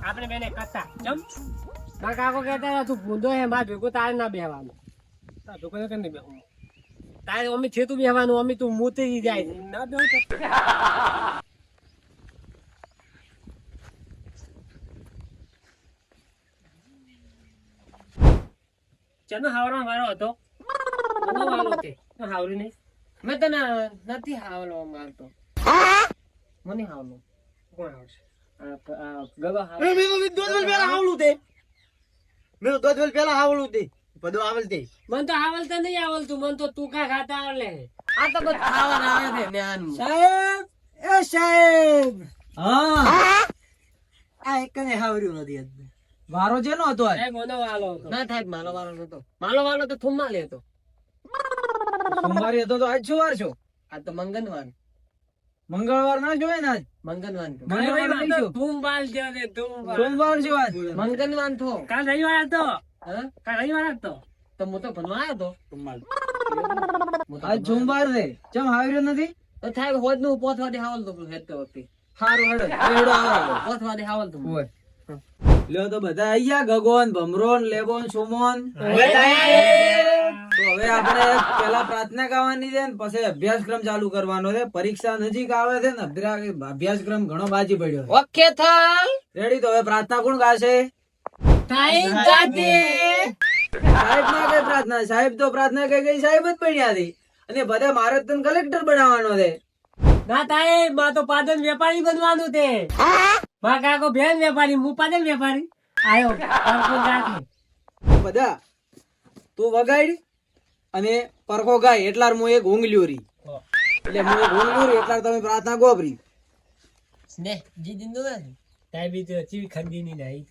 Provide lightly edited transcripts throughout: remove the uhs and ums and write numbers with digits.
આપણે બેને કરતા જમ ના કાકો કહેતા હતા તું ભૂંડો હે માર ભેગું તારે ના બેહવાનું તાર ભેગું કેમ નહીં બેહવું તારે અમી છે તું બેહવાનું અમી તું મૂતી જાય ના બેહું ચનો હાવરો મારો હતો ચનો વાલો તે હાવરી નહીં મેં તને નથી હાવલો મારતો મને હાવલો કોણ આવશે ગગા હાવ મેં દોઢ વર્ષ પહેલા હાવલું તે મેં દોઢ વર્ષ પહેલા હાવલું તે બધું આવલતે મન તો આવલતા નહીં આવલતું મન તો તુકા ખાતા આવલે આ તો બધું ખાવાના આવે છે જ્ઞાન સાહેબ એ સાહેબ હા આ એકને હાવર્યું નથી વારો જેનો હતો આ સાહેબ ઓનો વાલો હતો ના થાય માલો વાલો નતો માલો વાલો તો થુમ્મા લેતો સોમવારે હતો તો આજ શું વાર છો આ તો મંગળવાર મંગળવાર ના જોયે ને આજ મંગળવાર મંગળવાર નહીં છો. તુમ બાલ જો ને તુમ બાલ સોમવાર છે આજ મંગળવાર થો કાલ રવિવાર હતો હા કાલ રવિવાર હતો તો હું તો ભણવા આવ્યો હતો આજ સોમવાર છે ચમ હાવર્યો નથી તો થાય હોદ નું પોથવા દે હાવલ તો હેતો હતી હારું હેડો હેડો આવો પોથવા દે હાવલ તો ઓય લ્યો તો બધા આઈ ગયા ગગોન ભમરોન લેબોન સુમોન તો હવે આપણે પેલા પ્રાર્થના ગાવાની છે ને પછી અભ્યાસક્રમ ચાલુ કરવાનો છે પરીક્ષા નજીક આવે છે ને અભ્યાસક્રમ ઘણો બાજી પડ્યો છે ઓકે થલ રેડી તો હવે પ્રાર્થના કોણ ગાશે ટાઈમ જાતે સાહેબ ના કઈ પ્રાર્થના સાહેબ તો પ્રાર્થના કઈ ગઈ સાહેબ જ પડ્યા હતી અને બધા મારે તને કલેક્ટર બનાવવાનો છે ના થાય માં તો પાદન વેપારી બનવાનું તે માં કાકો બેન વેપારી હું પાદન વેપારી આયો બધા તું વગાડ અને પરખો ગાય એટલાર હું એક ઊંઘલ્યો રી એટલે હું એક ઊંઘલ્યો રી એટલાર તમે પ્રાર્થના ગોબરી ને જી દિંદો ને તાઈ બી તો ચીવી ખંડી ની નાઈ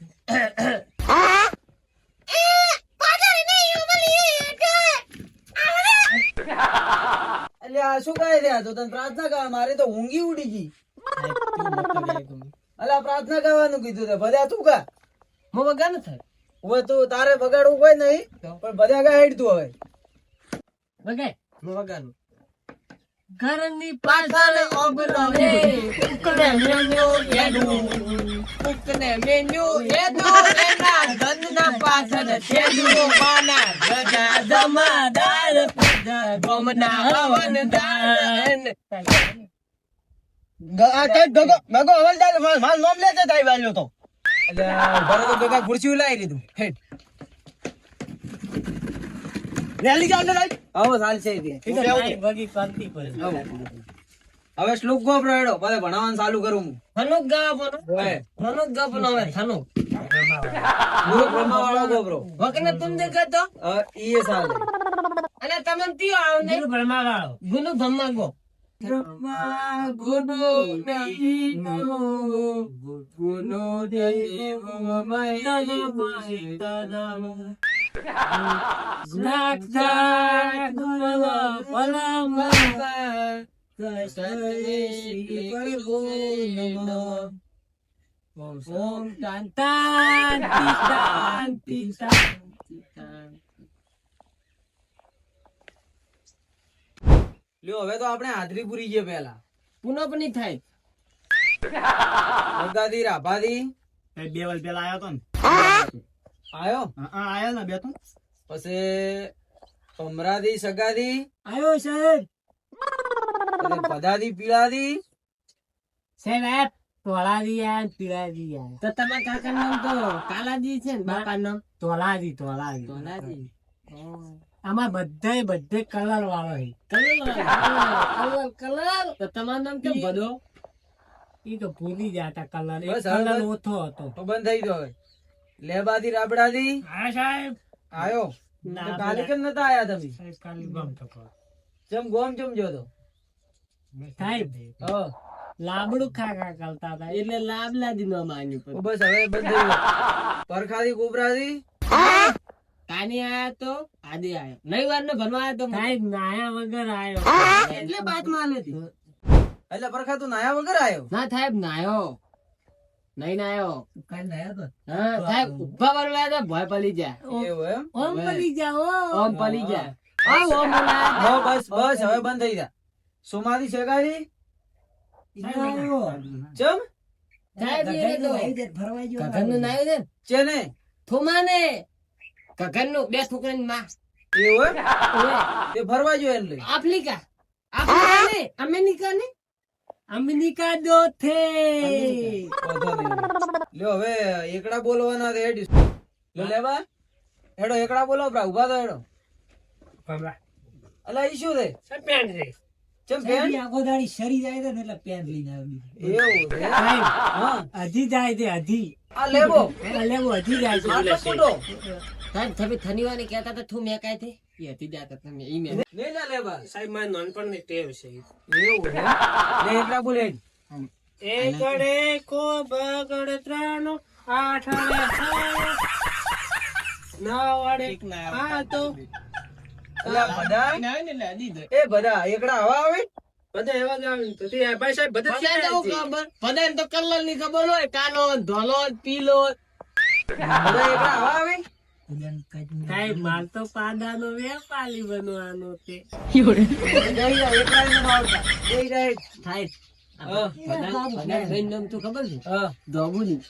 એટલે આ શું ગાય રહ્યા તો તને પ્રાર્થના ગાવા મારે તો ઊંઘી ઉડી ગઈ અલા પ્રાર્થના ગાવાનું કીધું તે બધા તું ગા મો વગા ન થાય હવે તું તારે વગાડવું કોઈ નહીં પણ બધા ગા હેડ તું હવે વગાય મો વગાનું ઘરની પાછળ ઓબલો રે ઉકને મેન્યુ એનું એના ધનના પાછળ છેડું માના ગજા જમાદાર ગોમના હવનદાર ગગો હવલદાર મારું નામ લેતે તાઈ વાલ્યો તો એટલે ઘરે તો ગગા ખુરશી લાવી દીધું હેડ રેલી જાવ ને રાઈ આવો સાલ છે તે વગી કરતી પડે હવે શ્લોક ગોબરો હેડો પછી ભણાવવાનું ચાલુ કરું હું થનુક ગાવા બોલો ઓય થનુક ગા બનાવે થનુક ગુરુ બ્રહ્મા વાળો ગોબરો વકને તુમ દેખતો ઈ સાલ અને તમે તીઓ આવ ને ગુરુ બ્રહ્મા વાળો ગુરુ બ્રહ્મા ગો બ્રહ્મા ગુરુ દેવો ગુરુ દેવો લ્યો હવે તો આપણે હાજરી પૂરી છે પેલા પુનઃ પણ નહીં થાય અગાદી રાભાદી 2 વર્ષ પેલા આયો તો ને આયો આયો ને બે તો પછી કમરાદી સગાદી આયો સાહેબ પછી પદાદી પીળાદી સાહેબ તોલાજી આ પીળાજી આ તો તમારા કાકા નામ તો કાલાજી છે ને બાપા નામ તોલાજી આમાં બધે કલર વાળો છે કલર તો તમારું નામ કેમ બધો ઈ તો ભૂલી જાતા કલર એક કલર ઓછો હતો તો બંધ થઈ ગયો હવે લેબાદી રાબડાદી હા સાહેબ આયો તો કાલે કેમ નતા આયા તમે સાહેબ કાલે ગમ થકો ચમ ગોમ ચમ જો તો સાહેબ હા લાબડું ખાખા કરતા હતા એટલે લાબલાદી નો માન્યું ઓ બસ હવે બંધ થઈ ગયો પરખાદી કોબરાદી કાની આયા તો આદિ આયો નહીં વાર ને ભણવા આયો તો સાહેબ નાયા વગર આયો એટલે બાત માને હતી એટલે પરખા તું નાયા વગર આયો ના સાહેબ નાયો નહીં નાયો કાઈ નાયા તો હા સાહેબ ઉભા વાળો તો ભય પડી જાય એવું એમ ઓમ પડી જા ઓમ પડી જા ઓમ ઓમ હો બસ બસ હવે બંધ થઈ જા સોમાદી સેગાદી ચમ સાહેબ એ તો ગગનનું નાયું છે ને? છે ને થોમાને ગગનનું બે છોકરાની માં એવું હે? ઓય. તે ફરવા જોઈએ એટલે આફ્રિકા ને અમેરિકા ને અમેરિકા દો થે વાંધો નહીં. લ્યો હવે એકડા બોલવાના છે હેડ. લ્યો લેવા હેડો એકડા બોલો પ્રા ઉભા તો હેડો. અલા ઈ શું છે પેન્ટ છે ચમ પેન આખો દાડી શરી જાય છે ને એટલે પેન લઈને આવી એવું છે હા હજી જાય છે હજી આ લેવો લેવો હજી જાય છે આટલો મોટો સાહેબ તમે થનીવાની કહેતા હતા તું મેં કાય થે એ હતી જાતા તમે ઈ મેં નહીં લે લેવા સાહેબ મારી નાનપણની ટેવ છે એવું છે લે એકડા બોલ હેડ. એકડે કો બગડ ત્રાનો આઠડે નાવડે આ તો અલા બધા એ બધા એકડા હવા આવે બધા એવા જ આવે તો તે ભાઈ સાહેબ બધા તો કલર ની ખબર હોય કાલો ધોલો પીલો બધા એકડા હવા આવે સાહેબ માર તો પાદાનો વેપારી બનવાનો છે જઈ જા એકડા ને આવતા જઈ જા હેડ. સાહેબ હા. ભાઈ નામ તો ખબર છે હા ધોબુલી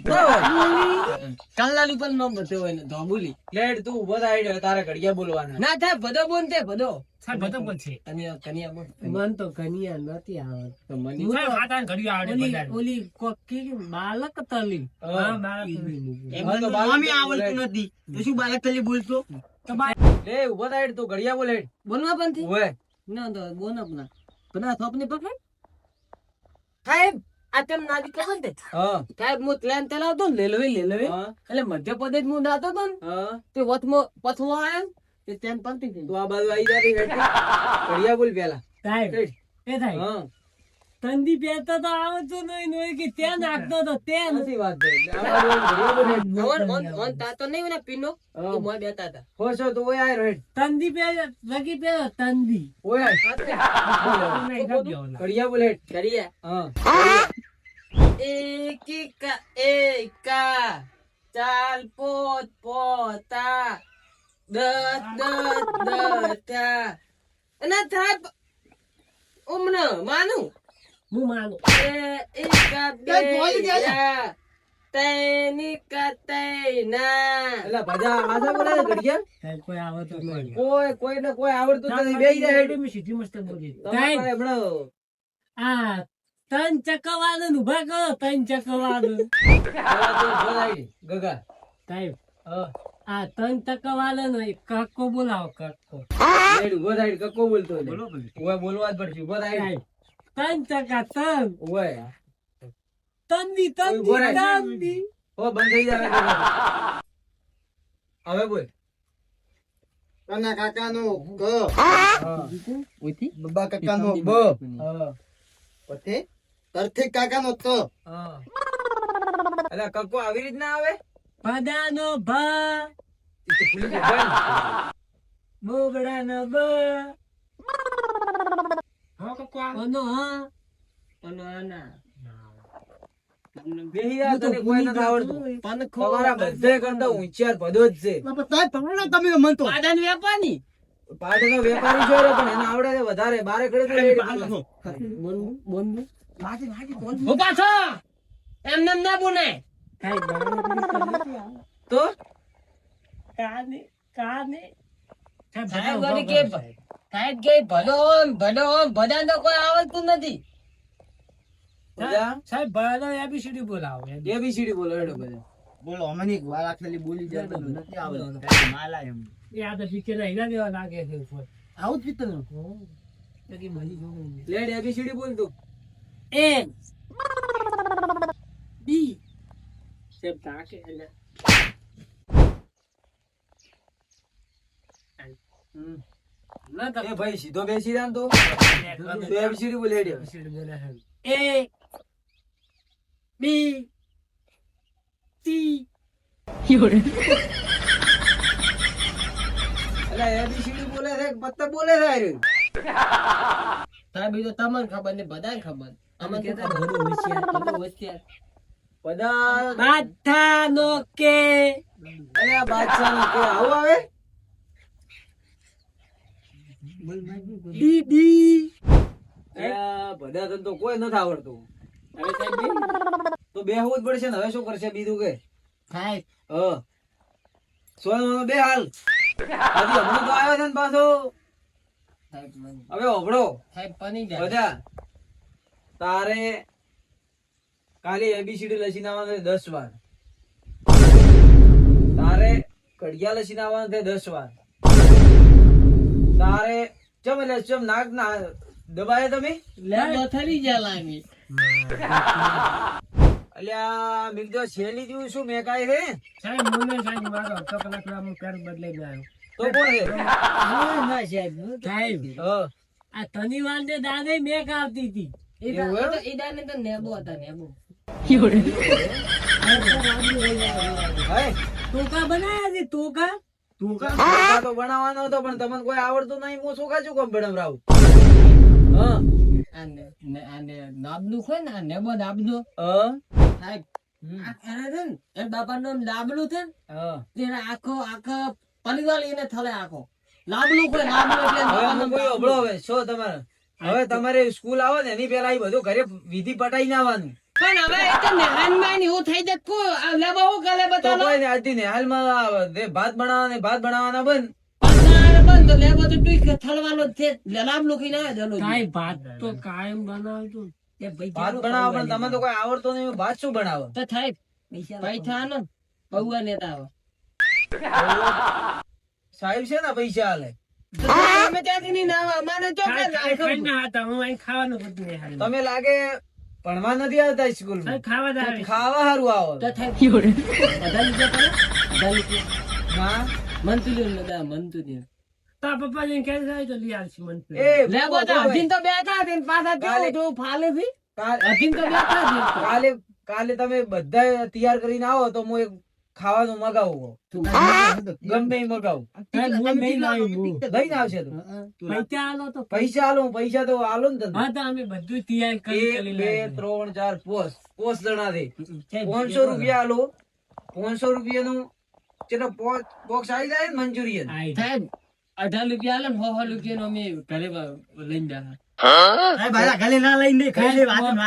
બરાબર. કલ્લાની પણ નામ બતાવ્યો હોય ને ધોબુલી લેડ તું ઉભો થા હેડ તારે ઘડિયા બોલવાના ના થાય બધો બોલ તે બધો બધો બોલ છે અને કન્યા બોલ મન તો કન્યા નથી આવત તો મને ઓલી કોકી બાલક તલી હા. એમાં તો બાલામી આવડતું નથી તો શું બાલક તલી બોલતો લે ઉભો થા હેડ તું ઘડિયા બોલ હેડ. બોલવા પણ થી ઓય ના તો બોન આપના બના થોપની પકડ સાહેબ આ તેમ નાદી ખબર છે હા સાહેબ હું પ્લાન ચલાવતો ને લેલવે હા એટલે મધ્યપ્રદેશ હું નાતો તો ને હા તે વચમાં પથવો આવ્યો તે તેમ પલટી ગઈ તું આ બાજુ આવી જાતી હેડ ઘડિયા બોલ પેલા સાહેબ હેડ. એ થાય હા તંદી પહેરતો તો આવતો નહીં કે ત્યાં નાખતો તો ત્યાં નથી વાત થઈ. આ બાજુ આવીને ઘડિયા બોલ હેડ. ઓન તાતો નહીં હોય ને પીનો હા. તો મોય બેતા હતા ખુશ હો તો ઓય આય હેડ. તંદી પહેર લગી પહેર તંદી ઓય આય. ઘડિયા બોલ હેડ. કરીએ હા એકા ચાલ પોત પોતા દસ દસ અને થાપ ઉમનો માનું હું માનું એકા તૈનિકા તૈના એલા ભજા આજા બોલે છે ઘડિયા સાહેબ કોઈ આવતો નહીં કોઈને કોઈ આવડતું જ નથી બેહી જાય હેડ. મેં સીધી મસ્ત બોલી તમારે પાસે હમણાં આ તન ચકવાદન ઉભા કરો તન ચકવાદન પેલા તું બોલાય ગગા સાહેબ હા આ તન ચકવાદન કક્કો બોલાવો કક્કો હેડ ઉભો થાય હેડ. કક્કો બોલતો લે ઓય બોલવા જ પડશે ઉભો થાય હેડ. સાહેબ તન ચકા તન ઓય તંદી ઉભો રહે. તંદી ઓ બંધ થઈ જાય ગગા. હવે બોલ કના કાકાનો ક હા બબ્બા કાકાનો બ હા પછી તરથી કાકાનો ત હા અલા કક્કો આવી રીતના આવે પદાનો ભા ઈ તો ભૂલી ગયો ભાઈ. બોબડાનો બ ઓનો હા અને આના બેહી જા, તને કોઈ નથી આવડતું. તમારા બધે કરતા હોશિયાર ભદો જ છે. પાડાનો વેપારી પાટનો વેપારી છે રે, પણ એને આવડે છે વધારે. બારે ખડે તો લેડી બોલે. ઉભા છો એમને એમ ના બોલે તો કાને કાને સાહેબ વળી કે સાહેબ કે ભલો ભદાને તો કોઈ આવડતું નથી બધા સાહેબ બરાબર એબીસીડી બોલાવો ABCD બોલો હેડો બધા. બોલો અમને એક વાર આખલી બોલી જાય તો નથી આવડતું માલા એમ એ આ તો પીકે ના હીરા દેવા લાગે છે ઉપર આવું જ પીતર કે બધી જોગણી લેડ ABCD બોલ તું. એ બી સાહેબ તાકે એટલે ના એ ભાઈ સીધો બેસી જા ને તો ABCD બોલ હેડ. એબીસીડી બોલે છે એ બી સી અલા ABCD બોલે છે કે પત્તા બોલે છે હારે? સાહેબ એ તો તમને ખબર ને બધાને ખબર અમને કેતા બધું હોશિયાર બધા બાધાનો કે અલા બાદશાહ નું કે આવું આવે? ડીડી અલા બધા તને તો કોઈ નથી આવડતું. હવે સાહેબ તો બેહવું જ પડશે ને. હવે શું કરશે બીજું કે સાહેબ સોનો બે હાલ હજી હમણાં તો આવ્યો છે ને પાછો. સાહેબ મને હવે ઓભળો સાહેબ પની જાય બધા તારે કાલે એબીસીડી લસીને આવવાનું છે 10 વાર. તારે કડિયા લસીને આવવાનું છે 10 વાર. તારે ચમ એટલે ચમ નાક ના દબાય તમે લેબો થરી જાય લાગી અલ્યા મેં તો શેલી જેવું શું મેં કાંઈ છે સાહેબ મને સાહેબ મારો તો કલાક આમ પેર બદલાઈ ગયો તો કોણ છે ના સાહેબ સાહેબ આ તનીવાલ ને દાદે મેક આવતી હતી એવું એમ? એ દાને તો નેબો હતા નેબો હે ટોકા બનાયા છે ટોકા ચોખા તો બનાવવાનો હતો પણ તમને કોઈ આવડતું નહીં. હું ચોખા શું કામ બનાવરાવું? હા આને નાબલું હોય ને આ નેબો નાબલું હા સાહેબ એને છે ને એ બાપા નું લાબલું છે ને હા તેને આખો પલીવાલ એને થલે આખો લાબલું કોઈ લાબલું એટલે હવે બાપાનું હું કોઈ અભળો હવે શું તમારે હવે તમારે સ્કૂલ આવો ને એની પેલા બધું ઘરે વિધિ પટાઈ આવવાનું. પણ હવે એ તો નેહાનમાં એવું થઈ જત કો આ લેબો હું કાલે તો બતાવો કોઈ ને આજથી નિહાલમાં ભાત બનાવવાના બંધ. પસાર બંધ લેબો તો તું થલવાનો જ છે લાબલું કઈ ના જલો કાઈ ભાત તો કાયમ બનાવતો એ ભાત બનાવો પણ તમે તો કોઈ આવડતો નહીં. ભાત શું બનાવો? તો થાય પૈસા આનો પૌવા નેતા આવે સાહેબ છે ને પૈસા હાલે. તમે ત્યાંથી નહીં ના આવે અમારે તો તમે લાગે ભણવા નથી આવતા સ્કૂલ ખાવા સારું આવો તો થાય બધા લીધા પડે બધા લીધા હા મંતુલી નદા મંતુલી તા પપ્પા ને કે જાય તો લઈ આવશે મંતુલી એ લેબો તો અધીન તો બેઠા છે પાછા કાલે- કેવું તો ફાલે ભી કાલ- અધીન તો બેઠા છે કાલે તમે બધા તૈયાર કરીને આવો તો હું એક ખાવાનું મગાવું ગમે એ મગાવું લઈને આવશે તો પૈસા આલો પૈસા તો આલો ને તમે 1 2 3 4 પોસ જણા દે 500 રૂપિયા આલો 500 રૂપિયાનું ચલો બોક્સ આવી જાય ને મંચુરિયન સાહેબ 18 રૂપિયા આલે ને 100 રૂપિયા નો અમે ઘરે લઈને જા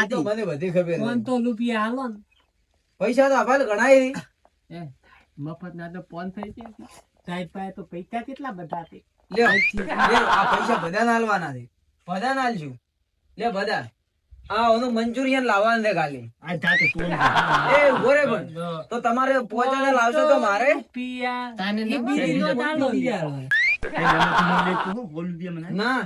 તો મને બધી ખબર છે. તો રૂપિયા આલો ને પૈસા તો આભાર ગણાય નહીં. મફત ના તો ફોન થઈ જાય સાહેબ પાસે તો પૈસા કેટલા બધા છે લ્યો, લ્યો, આ પૈસા બધાને આલવાના છે. બધાને આલશું. લે બધા આ ઓનું મંચુરિયન લાવવાનું છે કાલે. એ ઉભો રે પણ. તો તમારે પોચાને લાવશો તો મારે તાને ના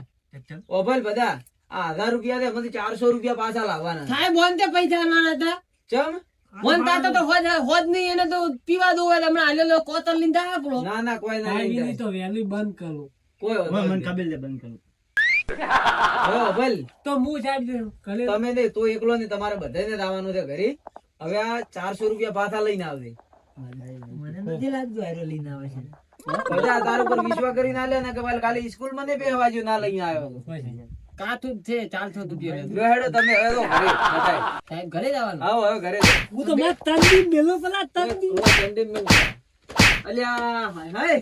ઓભલ બધા આ 1000 રૂપિયા દે એમાંથી 400 રૂપિયા પાછા લાવવાના. સાહેબ વન તે પૈસા આલવાના હતા ચમ વન તાતો તો હોજ નહીં એને તો પીવા દો એટલે હમણાં આલેલો કોતર લીધા આપણો ના ના કોઈ ના લઈ જાય. તો વેલી બંધ કરો કોઈ વાંધો નહીં. હવે ઓભલ તો હું સાહેબ કરે તમે નહીં તો એકલો નહીં તમારે બધાને આવવાનું છે ઘરે. હવે આ 400 રૂપિયા પાછા લઈને આવજે. મને નથી લાગતું આરો લઈને આવે છે બધા તારા ઉપર વિશ્વાસ કરીને આલે ને કે ભાઈ કાલે સ્કૂલ માં નહીં બેહવા જો ના લઈને આવ્યો તો. કાઠું જ છે 400 રૂપિયા લો હેડો તમે હવે તો ઘરે બધાય. સાહેબ ઘરે જવાનું આવો હવે ઘરે જાઓ. હું તો મત તંદી મેલો પેલા તંદી ઓ, ચંડી મેં. અલ્યા હાય હાય